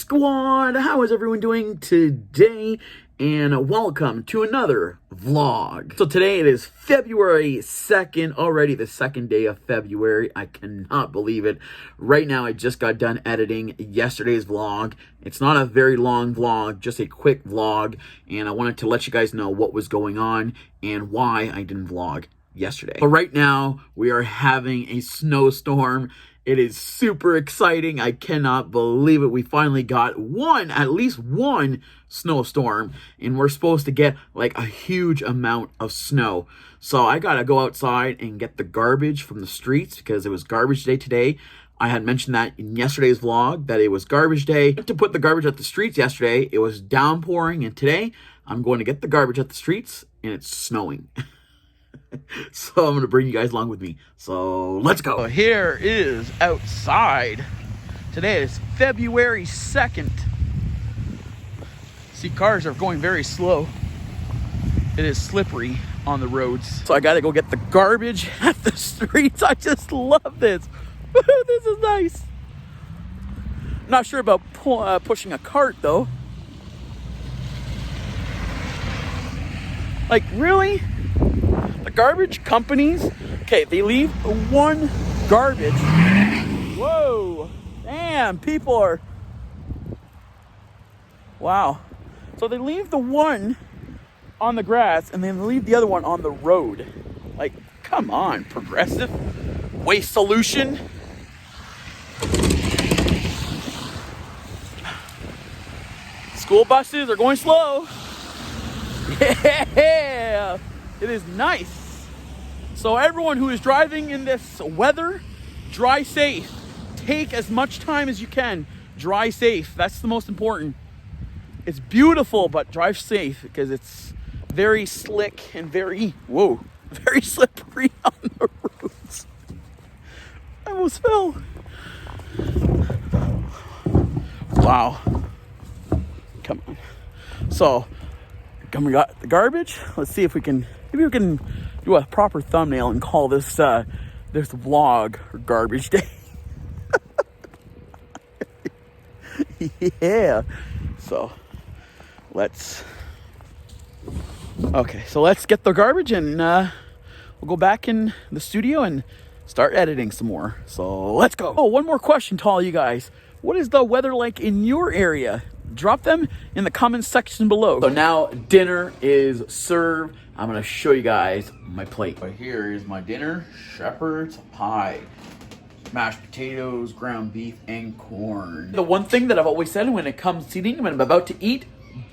Squad? How is everyone doing today? And welcome to another vlog. So today it is February 2nd, already the second day of February. I cannot believe it. Right now I just got done editing yesterday's vlog. It's not a very long vlog, just a quick vlog. And I wanted to let you guys know what was going on and why I didn't vlog yesterday. So right now we are having a snowstorm. It is super exciting. I cannot believe it. We finally got at least one snowstorm, and we're supposed to get like a huge amount of snow. So I gotta go outside and get the garbage from the streets because it was garbage day today. I had mentioned that in yesterday's vlog that it was garbage day. To put the garbage at the streets yesterday, it was downpouring, and today I'm going to get the garbage at the streets and it's snowing. So I'm going to bring you guys along with me. So let's go. Here is outside. Today is February 2nd. See, cars are going very slow. It is slippery on the roads. So I got to go get the garbage at the streets. I just love this. This is nice. Not sure about pushing a cart though. Like, really? The garbage companies, okay, they leave one garbage. Whoa, damn, people are, wow. So they leave the one on the grass and then leave the other one on the road. Like, come on, Progressive Waste Solution. School buses are going slow. Yeah. It is nice. So everyone who is driving in this weather, drive safe. Take as much time as you can. Drive safe. That's the most important. It's beautiful, but drive safe because it's very slick and very slippery on the roads. I almost fell. Wow. Come on. So, we got the garbage. Let's see if we can, maybe we can do a proper thumbnail and call this this vlog Garbage Day. Yeah. So let's get the garbage and we'll go back in the studio and start editing some more. So let's go. Oh, one more question to all you guys. What is the weather like in your area? Drop them in the comments section below. So now dinner is served. I'm gonna show you guys my plate. But here is my dinner: shepherd's pie, mashed potatoes, ground beef, and corn. The one thing that I've always said when it comes to eating, when I'm about to eat,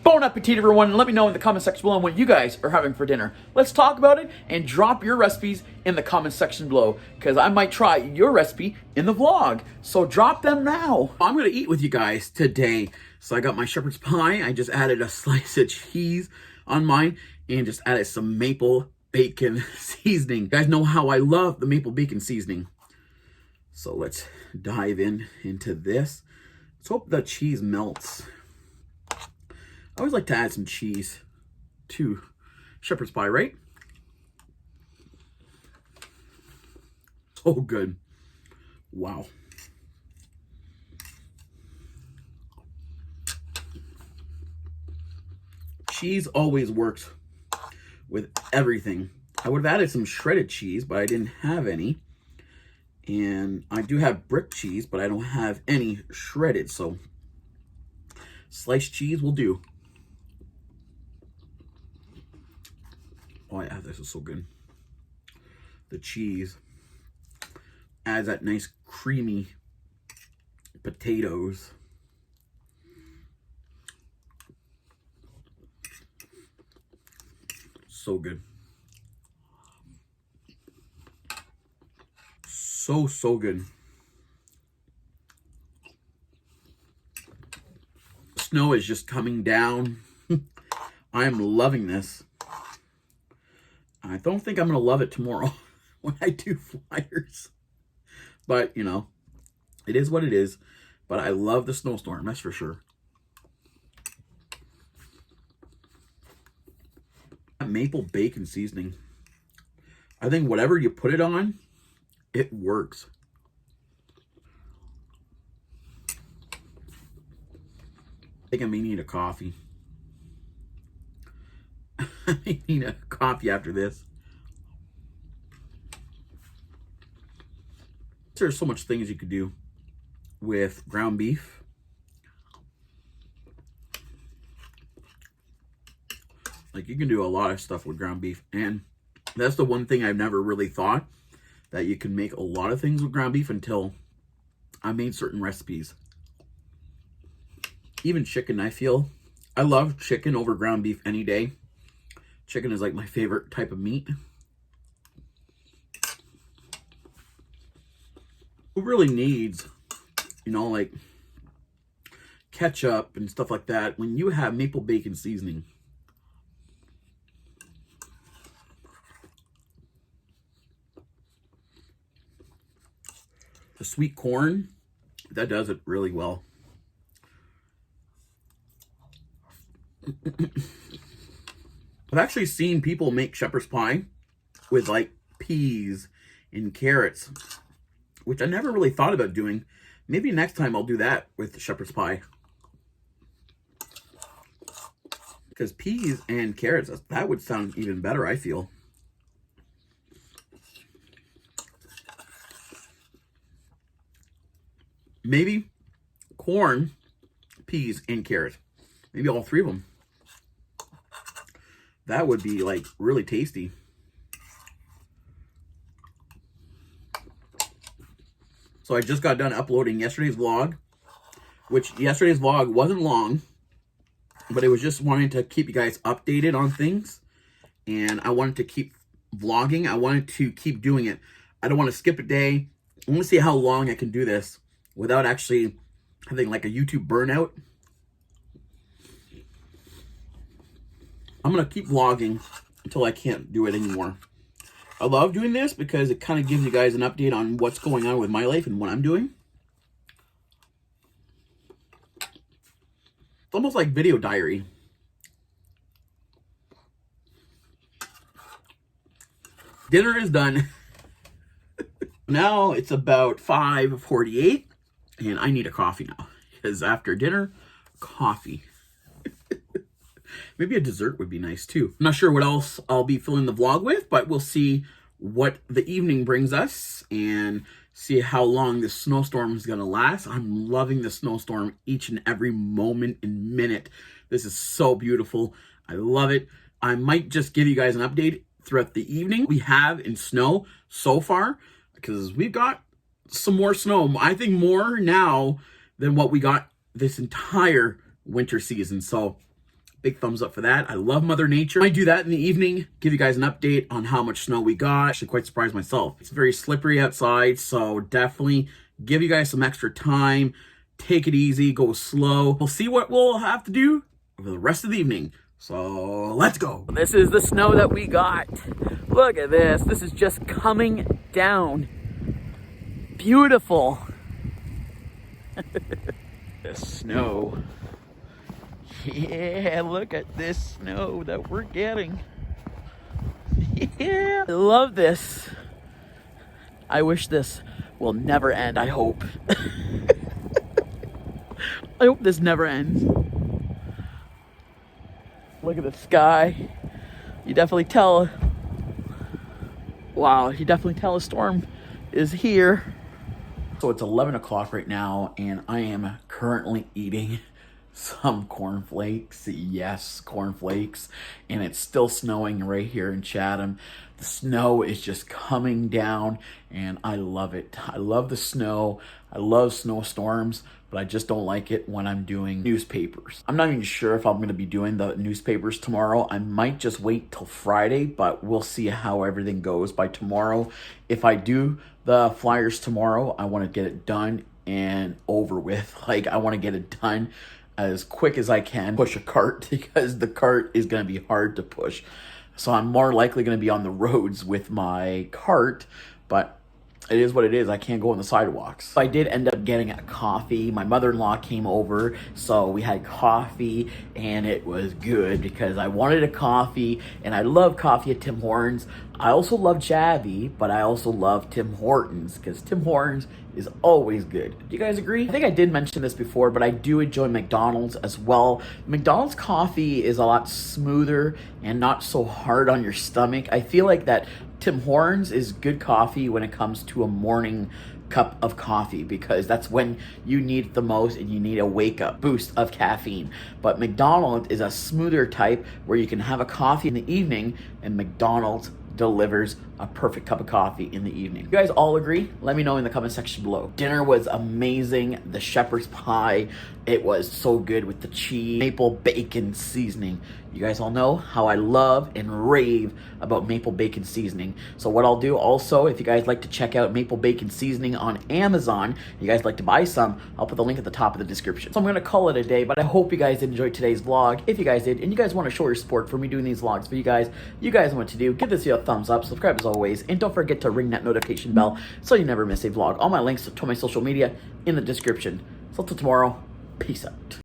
bon appetit everyone, and let me know in the comment section below what you guys are having for dinner. Let's talk about it and drop your recipes in the comment section below because I might try your recipe in the vlog. So drop them now. I'm gonna eat with you guys today. So I got my shepherd's pie. I just added a slice of cheese on mine and just added some maple bacon seasoning. You guys know how I love the maple bacon seasoning. So let's dive into this. Let's hope the cheese melts. I always like to add some cheese to shepherd's pie, right? So good. Wow. Cheese always works with everything. I would have added some shredded cheese, but I didn't have any. And I do have brick cheese, but I don't have any shredded, so sliced cheese will do. Oh yeah, this is so good. The cheese adds that nice creamy potatoes. So good. So good. Snow is just coming down. I'm loving this. I don't think I'm going to love it tomorrow when I do flyers. But, you know, it is what it is. But I love the snowstorm, that's for sure. Maple bacon seasoning. I think whatever you put it on, it works. think I may need a coffee. I may need a coffee after this. There's so much things you could do with ground beef. Like, you can do a lot of stuff with ground beef. And that's the one thing I've never really thought, that you can make a lot of things with ground beef until I made certain recipes. Even chicken, I feel. I love chicken over ground beef any day. Chicken is like my favorite type of meat. Who really needs, you know, like ketchup and stuff like that when you have maple bacon seasoning? The sweet corn, that does it really well. I've actually seen people make shepherd's pie with like peas and carrots, which I never really thought about doing. Maybe next time I'll do that with shepherd's pie. Because peas and carrots, that would sound even better, I feel. Maybe corn, peas, and carrots. Maybe all three of them. That would be like really tasty. So I just got done uploading yesterday's vlog, which yesterday's vlog wasn't long, but it was just wanting to keep you guys updated on things. And I wanted to keep vlogging. I wanted to keep doing it. I don't want to skip a day. I want to see how long I can do this without actually having like a YouTube burnout. I'm going to keep vlogging until I can't do it anymore. I love doing this because it kind of gives you guys an update on what's going on with my life and what I'm doing. It's almost like video diary. Dinner is done. Now it's about 5:48 and I need a coffee now. Because after dinner, coffee. Maybe a dessert would be nice too. I'm not sure what else I'll be filling the vlog with, but we'll see what the evening brings us and see how long this snowstorm is going to last. I'm loving the snowstorm each and every moment and minute. This is so beautiful. I love it. I might just give you guys an update throughout the evening we have in snow so far, because we've got some more snow. I think more now than what we got this entire winter season. So big thumbs up for that. I love Mother Nature. I do that in the evening, give you guys an update on how much snow we got. Actually quite surprised myself. It's very slippery outside, so definitely give you guys some extra time. Take it easy, go slow. We'll see what we'll have to do over the rest of the evening. So let's go. This is the snow that we got. Look at this. This is just coming down. Beautiful. The snow. Yeah, look at this snow that we're getting. Yeah, I love this. I wish this will never end, I hope. I hope this never ends. Look at the sky. You definitely tell, wow, you definitely tell a storm is here. So it's 11 o'clock right now, and I am currently eating some cornflakes. Yes, cornflakes. And it's still snowing right here in Chatham. The snow is just coming down and I love it. I love the snow. I love snowstorms, but I just don't like it when I'm doing newspapers. I'm not even sure if I'm going to be doing the newspapers tomorrow. I might just wait till Friday, but we'll see how everything goes by tomorrow. If I do the flyers tomorrow, I want to get it done and over with. Like, I want to get it done as quick as I can. Push a cart because the cart is going to be hard to push. So I'm more likely going to be on the roads with my cart, but it is what it is. I can't go on the sidewalks. I did end up getting a coffee. My mother-in-law came over, so we had coffee, and it was good because I wanted a coffee, and I love coffee at Tim Hortons. I also love Javy, but I also love Tim Hortons because Tim Hortons is always good. Do you guys agree? I think I did mention this before, but I do enjoy McDonald's as well. McDonald's coffee is a lot smoother and not so hard on your stomach. I feel like that Tim Hortons is good coffee when it comes to a morning cup of coffee because that's when you need it the most and you need a wake up boost of caffeine. But McDonald's is a smoother type where you can have a coffee in the evening, and McDonald's delivers a perfect cup of coffee in the evening. You guys all agree? Let me know in the comment section below. Dinner was amazing. The shepherd's pie, it was so good with the cheese, maple bacon seasoning. You guys all know how I love and rave about maple bacon seasoning. So what I'll do also, if you guys like to check out maple bacon seasoning on Amazon, you guys like to buy some, I'll put the link at the top of the description. So I'm gonna call it a day, but I hope you guys enjoyed today's vlog. If you guys did, and you guys wanna show your support for me doing these vlogs for you guys know what to do. Give this video a thumbs up, subscribe as always, and don't forget to ring that notification bell so you never miss a vlog. All my links to my social media in the description. So till tomorrow, peace out.